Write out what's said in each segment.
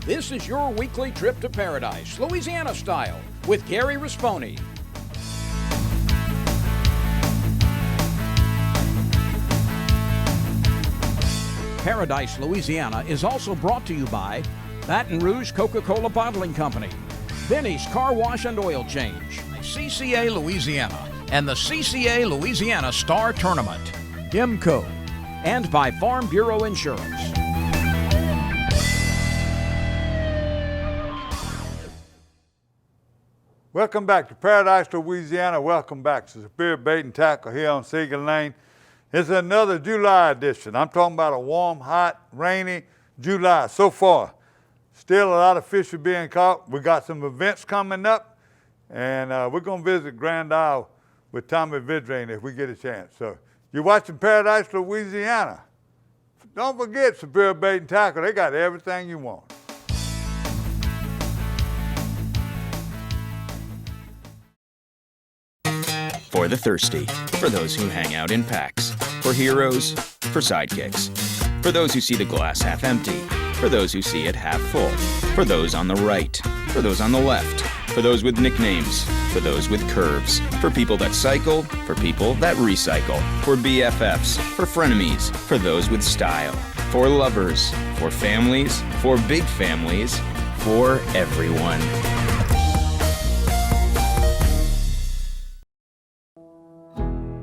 This is your weekly trip to paradise, Louisiana style, with Gary Risponi. Paradise, Louisiana is also brought to you by Baton Rouge Coca-Cola Bottling Company, Benny's Car Wash and Oil Change, CCA Louisiana, and the CCA Louisiana Star Tournament, IMCO, and by Farm Bureau Insurance. Welcome back to Paradise, Louisiana. Welcome back to Superior Bait and Tackle here on Seagull Lane. It's another July edition. I'm talking about a warm, hot, rainy July so far. Still a lot of fish are being caught. We got some events coming up, and we're going to visit Grand Isle with Tommy Vidrain if we get a chance. So you're watching Paradise, Louisiana. Don't forget Superior Bait and Tackle. They got everything you want. For the thirsty, for those who hang out in packs, for heroes, for sidekicks, for those who see the glass half empty, for those who see it half full, for those on the right, for those on the left, for those with nicknames, for those with curves, for people that cycle, for people that recycle, for BFFs, for frenemies, for those with style, for lovers, for families, for big families, for everyone.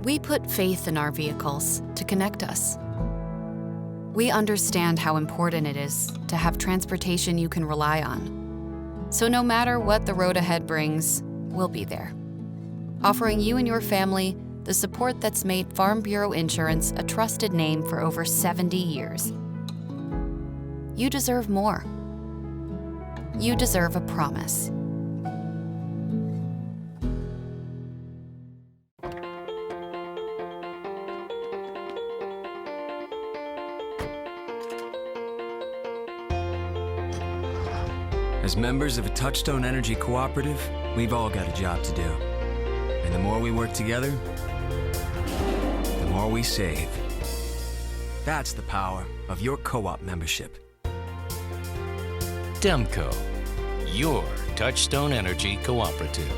We put faith in our vehicles to connect us. We understand how important it is to have transportation you can rely on. So no matter what the road ahead brings, we'll be there, offering you and your family the support that's made Farm Bureau Insurance a trusted name for over 70 years. You deserve more. You deserve a promise. As members of a Touchstone Energy cooperative, we've all got a job to do. And the more we work together, the more we save. That's the power of your co-op membership. Demco, your Touchstone Energy cooperative.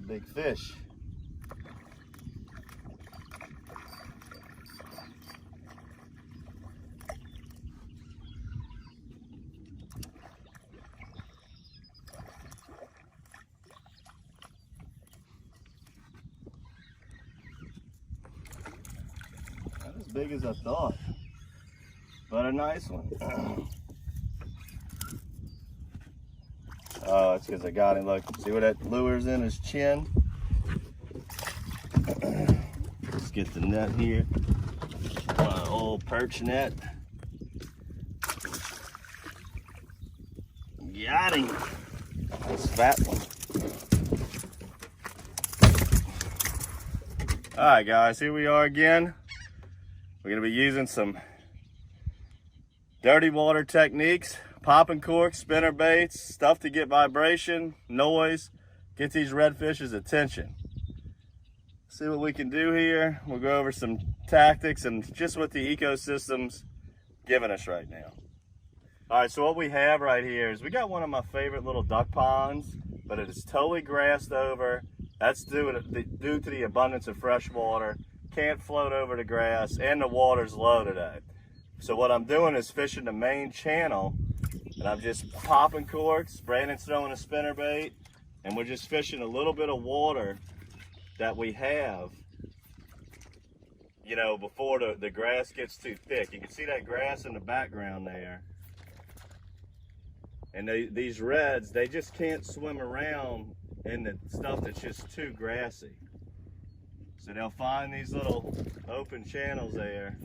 Big fish. Not as big as I thought, but a nice one. Oh, it's because I got him. Look, see where that lure's in his chin? get the net here. My old perch net. Got him. This fat one. All right, guys, here we are again. We're gonna be using some dirty water techniques, popping corks, spinner baits, stuff to get vibration, noise, get these redfish's attention. See what we can do here. We'll go over some tactics and just what the ecosystem's giving us right now. All right, so what we have right here is we got one of my favorite little duck ponds, but it is totally grassed over. That's due to the abundance of fresh water. Can't float over the grass, and the water's low today. So what I'm doing is fishing the main channel, and I'm just popping corks. Brandon's throwing a spinnerbait, and we're just fishing a little bit of water that we have, you know, before the grass gets too thick. You can see that grass in the background there. And these reds, they just can't swim around in the stuff that's just too grassy. So they'll find these little open channels there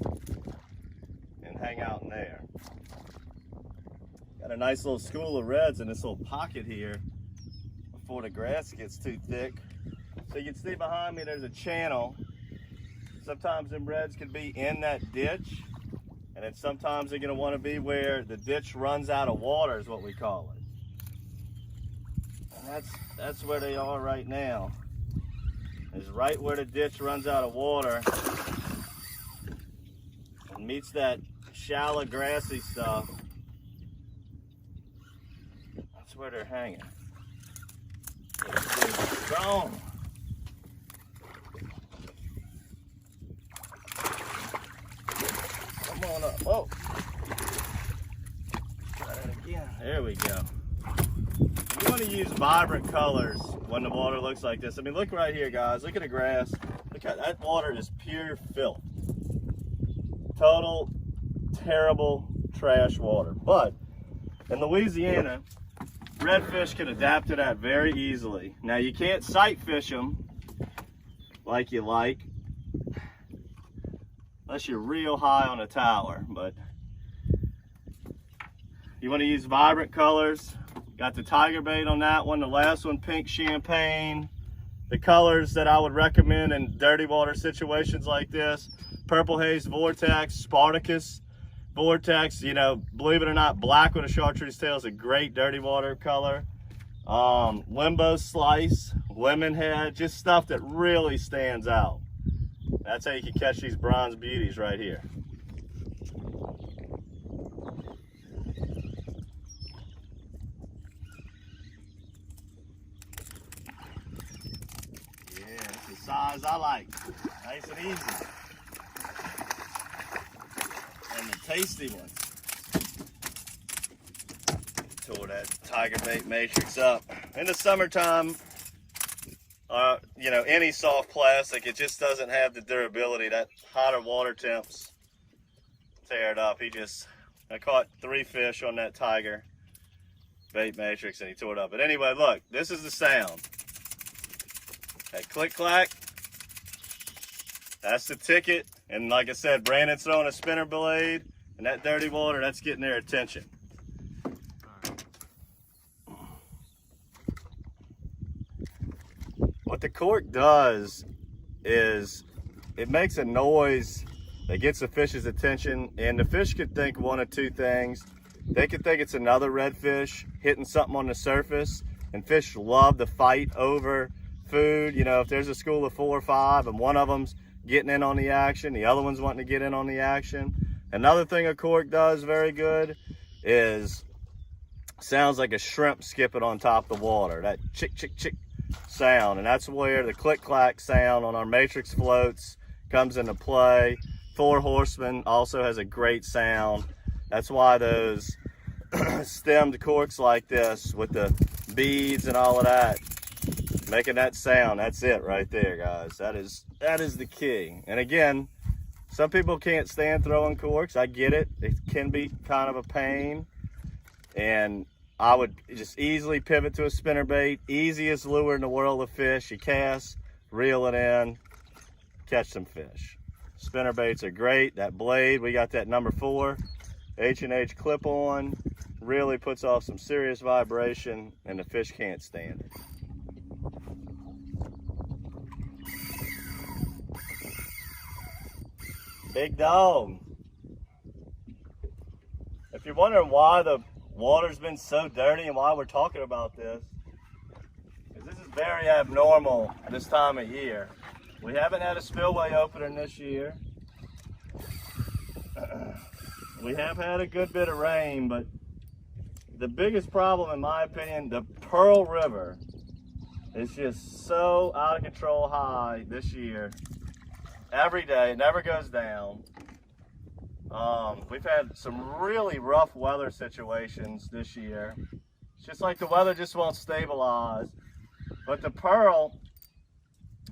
and hang out in there. Got a nice little school of reds in this little pocket here before the grass gets too thick. So you can see behind me there's a channel. Sometimes them reds can be in that ditch, and then sometimes they're gonna wanna be where the ditch runs out of water, is what we call it. And that's where they are right now. Is right where the ditch runs out of water and meets that shallow grassy stuff. That's where they're hanging. Strong. Come on up. Oh, try that again. There we go. You want to use vibrant colors when the water looks like this. I mean, look right here, guys. Look at the grass. Look at that water is pure filth. Total, terrible trash water. But in Louisiana, redfish can adapt to that very easily. Now, you can't sight fish them like you like, unless you're real high on a tower. But you want to use vibrant colors. Got the tiger bait on that one. The last one, pink champagne. The colors that I would recommend in dirty water situations like this: purple haze vortex, Spartacus vortex. You know, believe it or not, black with a chartreuse tail is a great dirty water color. Limbo slice, lemon head, just stuff that really stands out. That's how you can catch these bronze beauties right here. Size I like, nice and easy, and the tasty ones. Tore that tiger bait matrix up. In the summertime, you know, any soft plastic, it just doesn't have the durability. That hotter water temps tear it up. I caught 3 fish on that tiger bait matrix, and he tore it up. But anyway, look, this is the sound. That click clack, that's the ticket. And like I said, Brandon's throwing a spinner blade, and that dirty water, that's getting their attention. What the cork does is it makes a noise that gets the fish's attention, and the fish could think one of two things. They could think it's another redfish hitting something on the surface, and fish love to fight over food. You know, if there's a school of 4 or 5 and one of them's getting in on the action, the other one's wanting to get in on the action. Another thing a cork does very good is sounds like a shrimp skipping on top of the water, that chick chick chick sound, and that's where the click clack sound on our matrix floats comes into play. 4 Horsemen also has a great sound. That's why those stemmed corks like this with the beads and all of that, making that sound, that's it right there, guys. That is the key. And again, some people can't stand throwing corks. I get it. It can be kind of a pain. And I would just easily pivot to a spinnerbait. Easiest lure in the world of fish. You cast, reel it in, catch some fish. Spinner baits are great. That blade, we got that number 4 H&H clip-on, really puts off some serious vibration, and the fish can't stand it. Big dog. If you're wondering why the water's been so dirty and why we're talking about this, because this is very abnormal this time of year. We haven't had a spillway opening this year. We have had a good bit of rain, but the biggest problem, in my opinion, the Pearl River is just so out of control high this year. Every day, it never goes down. We've had some really rough weather situations this year. It's just like the weather just won't stabilize. But the Pearl,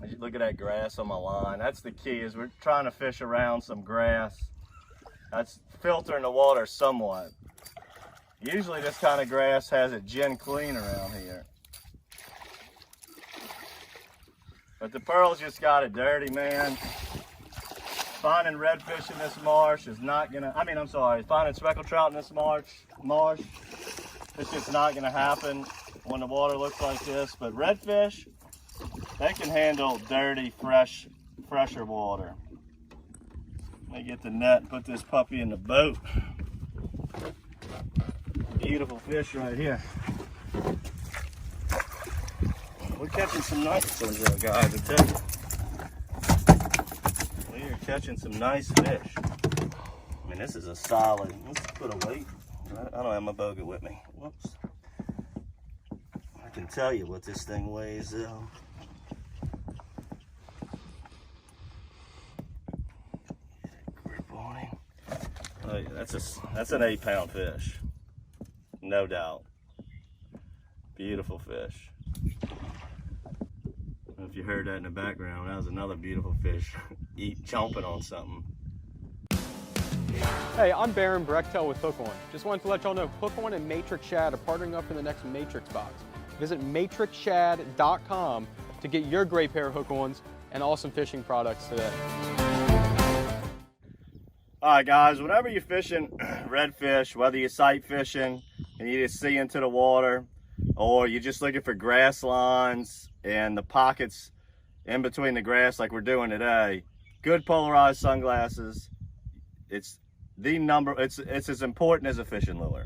as you look at that grass on my line, that's the key, is we're trying to fish around some grass. That's filtering the water somewhat. Usually this kind of grass has it gin clean around here. But the Pearl's just got it dirty, man. Finding redfish in this marsh is not gonna, finding speckled trout in this marsh, it's just not gonna happen when the water looks like this. But redfish, they can handle dirty, fresher water. Let me get the net and put this puppy in the boat. Beautiful fish right here. We're catching some nice ones, guys, I tell you. We are catching some nice fish. I mean, this is a solid, let's put a weight. I don't have my boga with me. Whoops. I can tell you what this thing weighs, though. Grip on him. Oh, yeah, that's an 8-pound fish. No doubt. Beautiful fish. I don't know if you heard that in the background. That was another beautiful fish chomping on something. Hey, I'm Baron Brechtel with Hook On. Just wanted to let y'all know Hook On and Matrix Shad are partnering up in the next Matrix box. Visit matrixshad.com to get your great pair of hook-ons and awesome fishing products today. All right, guys, whenever you're fishing redfish, whether you're sight fishing and you just see into the water, or you're just looking for grass lines and the pockets in between the grass like we're doing today, good polarized sunglasses, it's as important as a fishing lure.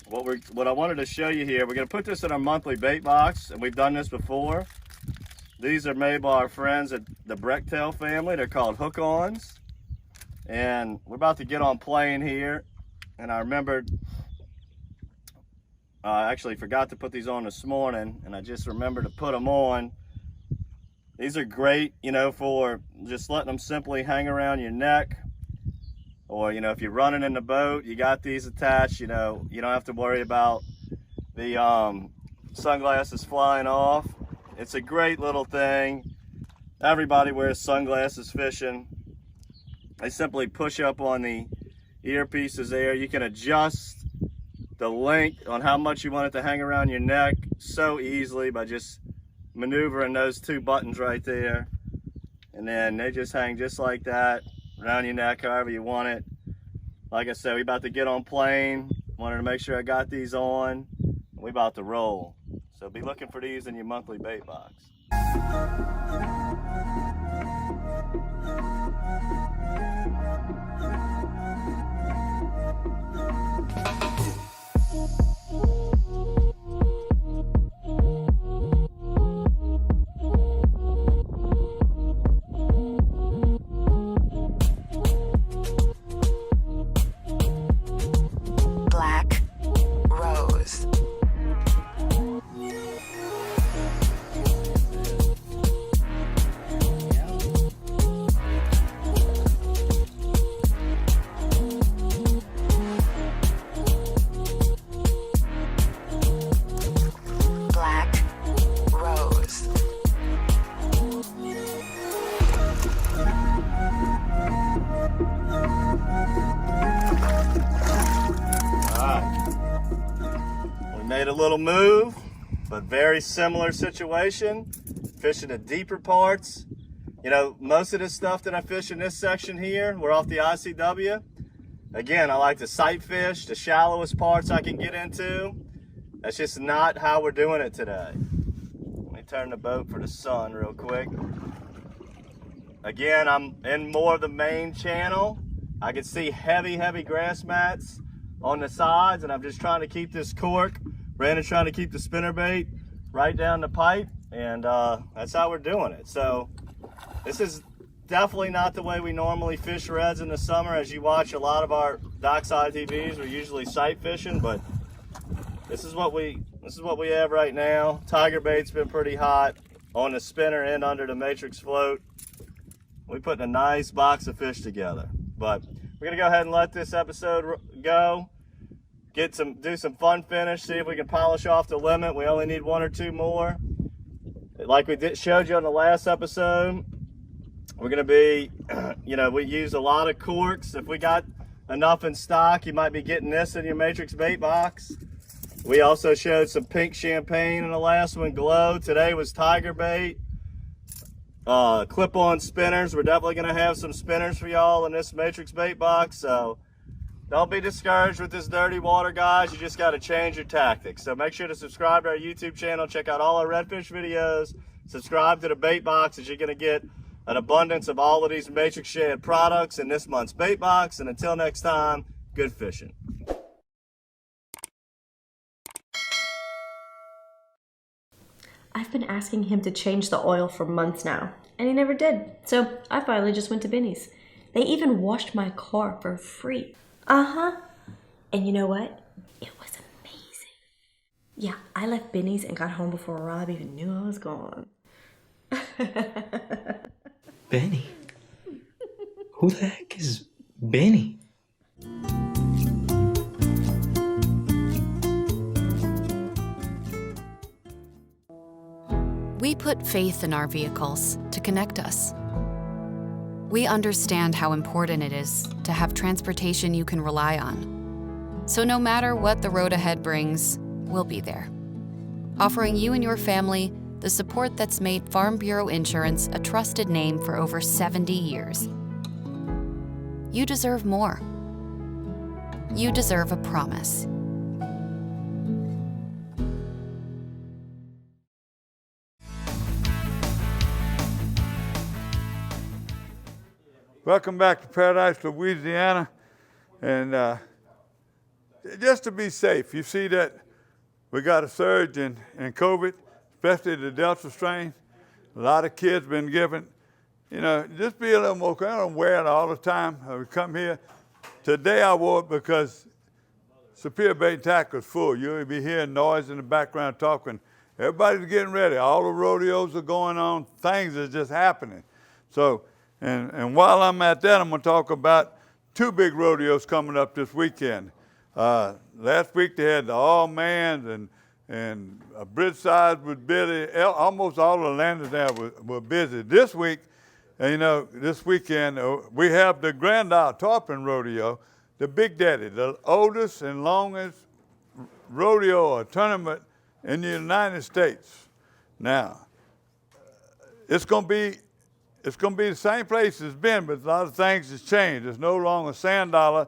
What I wanted to show you here, we're gonna put this in our monthly bait box, and we've done this before. These are made by our friends at the Brechtel family. They're called hook-ons. And we're about to get on plane here. And I remembered, I actually forgot to put these on this morning, and I just remembered to put them on. These are great, for just letting them simply hang around your neck. Or, if you're running in the boat, you got these attached, you don't have to worry about the sunglasses flying off. It's a great little thing. Everybody wears sunglasses fishing. They simply push up on the earpieces there. You can adjust the length on how much you want it to hang around your neck so easily by just maneuvering those 2 buttons right there. And then they just hang just like that around your neck, however you want it. Like I said, we about to get on plane. Wanted to make sure I got these on. We about to roll. So be looking for these in your monthly bait box. Black Rose. Black Rose. We made a little move, but very similar situation. fishing the deeper parts. You know, most of this stuff that I fish in this section here, we're off the ICW. Again, I like to sight fish the shallowest parts I can get into. That's just not how we're doing it today. Let me turn the boat for the sun real quick. Again, I'm in more of the main channel. I can see heavy grass mats on the sides, and I'm just trying to keep this cork. Brandon's trying to keep the spinnerbait right down the pipe, and that's how we're doing it. So this is definitely not the way we normally fish reds in the summer. As you watch a lot of our dockside TVs, we're usually sight fishing, but this is what we have right now. Tiger bait's been pretty hot on the spinner and under the matrix float. We're putting a nice box of fish together, but we're gonna go ahead and let this episode go. Do some fun finish, see if we can polish off the limit. We only need 1 or 2 more. Like we showed you on the last episode, we're gonna be, you know, we use a lot of corks. If we got enough in stock, you might be getting this in your matrix bait box. We also showed some pink champagne in the last one, glow. Today was tiger bait. Clip-on spinners. We're definitely gonna have some spinners for y'all in this matrix bait box, so don't be discouraged with this dirty water, guys. You just got to change your tactics. So make sure to subscribe to our YouTube channel. Check out all our redfish videos. Subscribe to the bait box, as you're going to get an abundance of all of these Matrix Shad products in this month's bait box. And until next time, good fishing. I've been asking him to change the oil for months now, and he never did. So I finally just went to Binny's. They even washed my car for free. And you know what? It was amazing. Yeah, I left Binny's and got home before Rob even knew I was gone. Benny? Who the heck is Benny? We put faith in our vehicles to connect us. We understand how important it is to have transportation you can rely on. So no matter what the road ahead brings, we'll be there, offering you and your family the support that's made Farm Bureau Insurance a trusted name for over 70 years. You deserve more. You deserve a promise. Welcome back to Paradise, Louisiana. And just to be safe, you see that we got a surge in COVID, especially the Delta strain. A lot of kids been given, you know, just be a little more, I don't wear it all the time. We come here. Today I wore it because Superior Bait and Tackle is full. You'll be hearing noise in the background talking. Everybody's getting ready. All the rodeos are going on. Things are just happening. So, and while I'm at that, I'm going to talk about 2 big rodeos coming up this weekend. Last week they had the All-Mans and Bridgeside was busy. Almost all the landers there were busy. This week, you know, this weekend, we have the Grand Isle Tarpon Rodeo, the Big Daddy, the oldest and longest rodeo or tournament in the United States. Now, it's going to be the same place it's been, but a lot of things has changed. It's no longer Sand Dollar.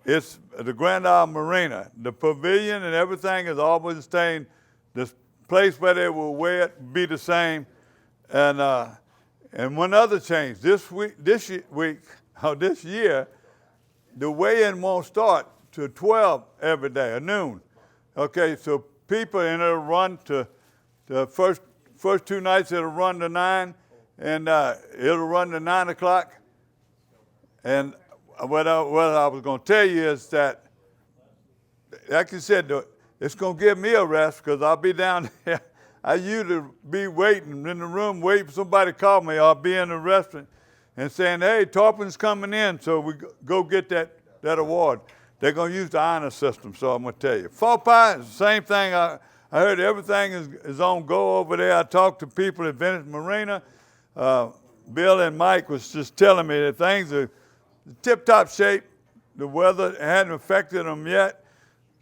It's the Grand Isle Marina. The pavilion and everything is always staying. The place where they will wear it be the same. And one other change. This year, the weigh-in won't start till 12 every day, at noon. Okay, so people, and it'll run to the first 2 nights, it'll run to 9. And it'll run to 9 o'clock. And what I was going to tell you is that, like you said, it's going to give me a rest because I'll be down there. I usually be waiting in the room, waiting for somebody to call me. I'll be in the restaurant and saying, hey, Tarpon's coming in, so we go get that award. They're going to use the honor system, so I'm going to tell you. Fall pie is the same thing. I heard everything is on go over there. I talked to people at Venice Marina. Bill and Mike was just telling me that things are tip-top shape. The weather hadn't affected them yet.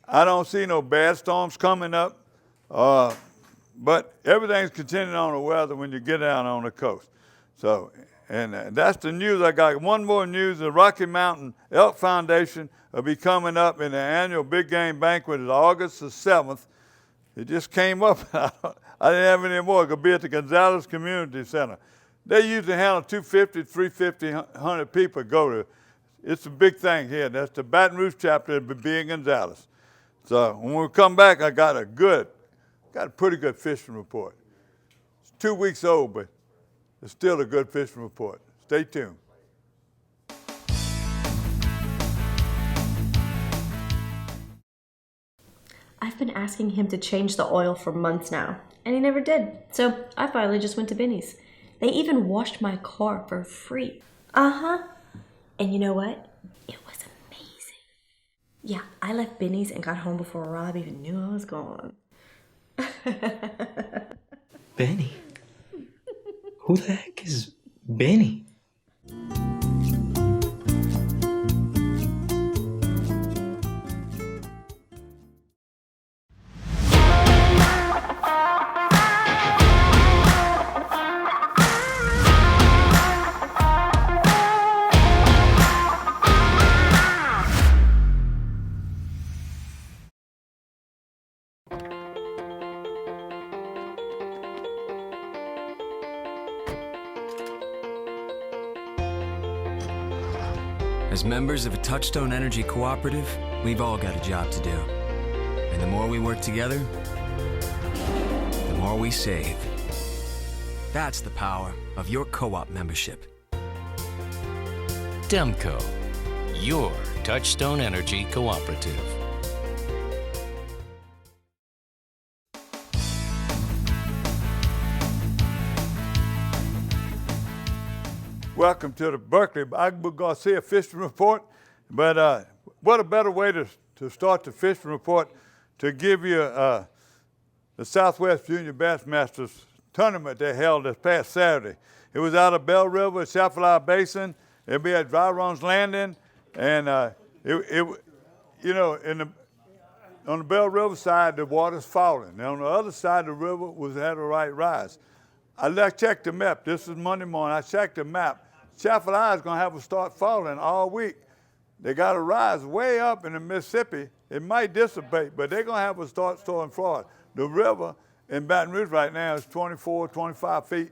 I don't see no bad storms coming up. but everything's contingent on the weather when you get down on the coast. So, and that's the news I got. One more news, the Rocky Mountain Elk Foundation will be coming up in the annual Big Game Banquet is August the 7th. It just came up. I didn't have any more. It'll be at the Gonzales Community Center. They usually handle 250, 350, 100 people go to. It's a big thing here. That's the Baton Rouge chapter of being Gonzales. So when we come back, I got a pretty good fishing report. It's 2 weeks old, but it's still a good fishing report. Stay tuned. I've been asking him to change the oil for months now, and he never did. So I finally just went to Benny's. They even washed my car for free. Uh-huh. And you know what? It was amazing. Yeah, I left Benny's and got home before Rob even knew I was gone. Benny? Who the heck is Benny? As members of a Touchstone Energy Cooperative, we've all got a job to do. And the more we work together, the more we save. That's the power of your co-op membership. Demco, your Touchstone Energy Cooperative. Welcome to the Berkeley Agba Garcia Fishing Report. But what a better way to start the fishing report to give you the Southwest Junior Bassmasters tournament they held this past Saturday. It was out of Bell River, Chapelin Basin. It'll be at Dry Runs Landing. And on the Bell River side, the water's falling. And on the other side, the river had a right rise. I checked the map. This is Monday morning. I checked the map. Chapelin is going to have a start falling all week. They got a rise way up in the Mississippi. It might dissipate, but they're going to have a start in Florida. The river in Baton Rouge right now is 24, 25 feet,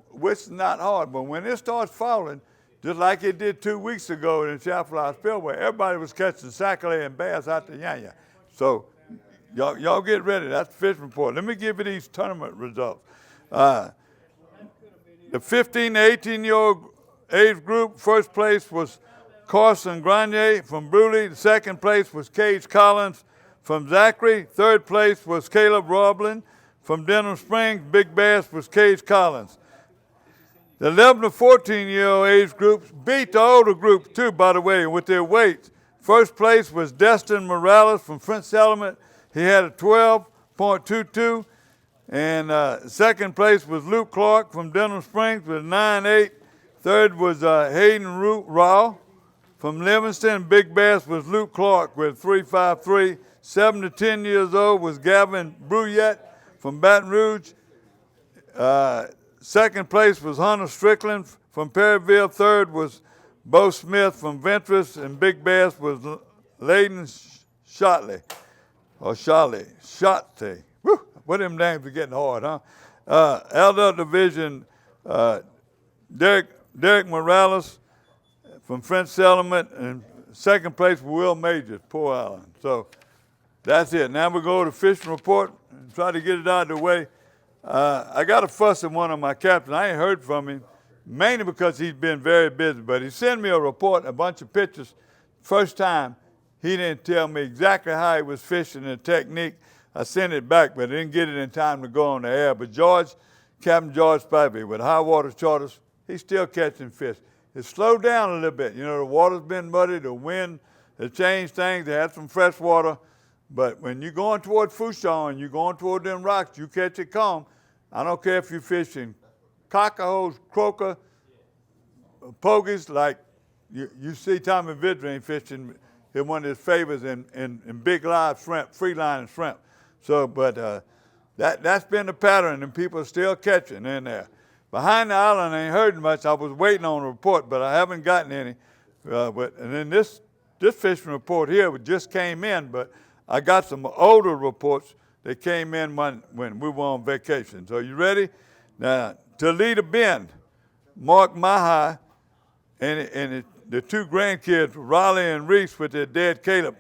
which is not hard. But when it starts falling, just like it did 2 weeks ago in the Chapelin Spillway, everybody was catching sac-a-lay and bass out the Yanya. So y'all get ready. That's the fishing report. Let me give you these tournament results. The 15 to 18-year-old age group, first place was Carson Grenier from Bruley. The second place was Cage Collins from Zachary. Third place was Caleb Roblin from Denham Springs. Big bass was Cage Collins. The 11 to 14-year-old age groups beat the older groups too, by the way, with their weights. First place was Destin Morales from French Settlement. He had a 12.22. And second place was Luke Clark from Denham Springs with 9.8. Third was Hayden Raw from Livingston. Big bass was Luke Clark with 3.53. 7 to 10 years old was Gavin Bruyette from Baton Rouge. Second place was Hunter Strickland from Perryville. Third was Bo Smith from Ventress. And big bass was Layden Shotley. Woo! What them names are getting hard, huh? Elder Division, Derek Morales from French Settlement, and second place was Will Majors, Poor Island. So that's it. Now we go to fishing report and try to get it out of the way. I got a fuss at one of my captains. I ain't heard from him, mainly because he's been very busy, but he sent me a report, a bunch of pictures. First time, he didn't tell me exactly how he was fishing and technique. I sent it back, but I didn't get it in time to go on the air. But Captain George Spivey with High Water Charters, he's still catching fish. It's slowed down a little bit. You know, the water's been muddy, the wind has changed things. They had some fresh water. But when you're going toward Fouchon, you're going toward them rocks, you catch it calm. I don't care if you're fishing cockahos, croaker, pogies, like you see Tommy Vidrine fishing in one of his favorites in big live shrimp, free line and shrimp. So, but That's been the pattern, and people are still catching in there. Behind the island, I ain't heard much. I was waiting on a report, but I haven't gotten any. And then this fishing report here just came in, but I got some older reports that came in when we were on vacation. So you ready? Now, Toledo Bend, Mark Mahi, and the two grandkids, Raleigh and Reese, with their dad Caleb,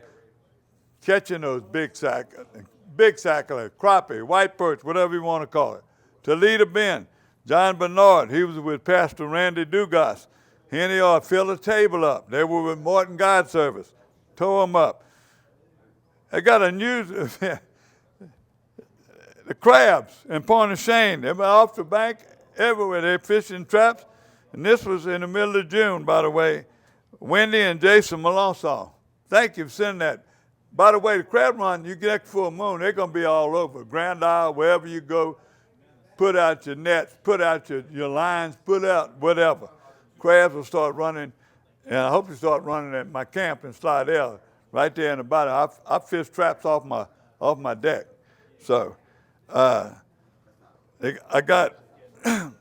catching those big sackler, crappie, white perch, whatever you want to call it. Toledo Bend, John Bernard, he was with Pastor Randy Dugas. He and they filled the table up. They were with Morton God Service, tore them up. I got a news, the crabs in Point of Shane, they've been off the bank everywhere. They're fishing traps. And this was in the middle of June, by the way. Wendy and Jason Malonsaw. Thank you for sending that. By the way, the crab run, you get full moon, they're going to be all over. Grand Isle, wherever you go, put out your nets, put out your lines, put out whatever. Crabs will start running, and I hope you start running at my camp in Slidell, right there in the bottom. I fish traps off my deck. So I got, I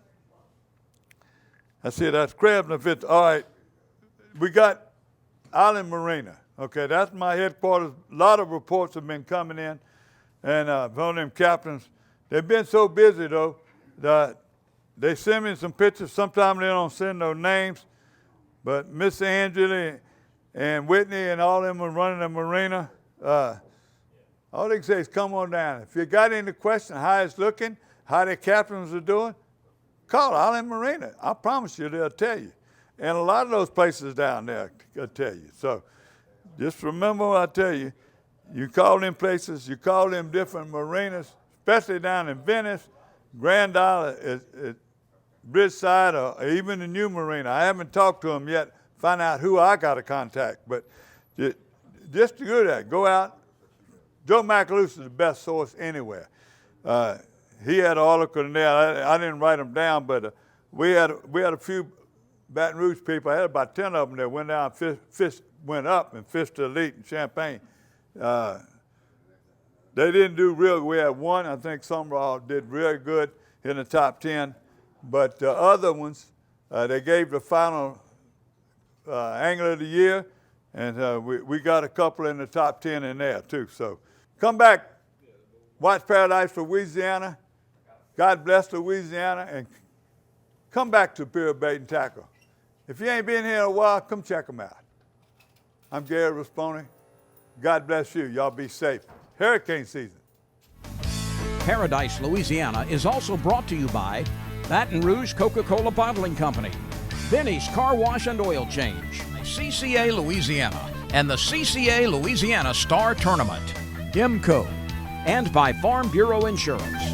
see that's crabs and fish. All right, we got Island Marina. Okay, that's my headquarters. A lot of reports have been coming in, and from them captains. They've been so busy, though, that they send me some pictures. Sometimes they don't send no names, but Miss Angela and Whitney and all them are running the marina. All they can say is come on down. If you got any question how it's looking, how the captains are doing, call Island Marina. I promise you they'll tell you. And a lot of those places down there will tell you. So just remember what I tell you. You call them places, you call them different marinas, especially down in Venice, Grand Isle, Bridgeside, or even the new marina. I haven't talked to them yet, find out who I got to contact. But just to do that, go out. Joe McAloose is the best source anywhere. He had an article in there. I didn't write them down, but we had a few Baton Rouge people. I had about 10 of them that went down, went up and fished the elite in Champaign. They didn't do real. We had one, I think Summerall did really good in the top 10. But the other ones, they gave the final Angler of the Year, and we got a couple in the top 10 in there too. So come back, watch Paradise Louisiana. God bless Louisiana, and come back to Superior Bait and Tackle. If you ain't been here in a while, come check them out. I'm Gary Rasponi. God bless you. Y'all be safe. Hurricane season. Paradise, Louisiana is also brought to you by Baton Rouge Coca-Cola Bottling Company, Benny's Car Wash and Oil Change, CCA Louisiana, and the CCA Louisiana Star Tournament, IMCO, and by Farm Bureau Insurance.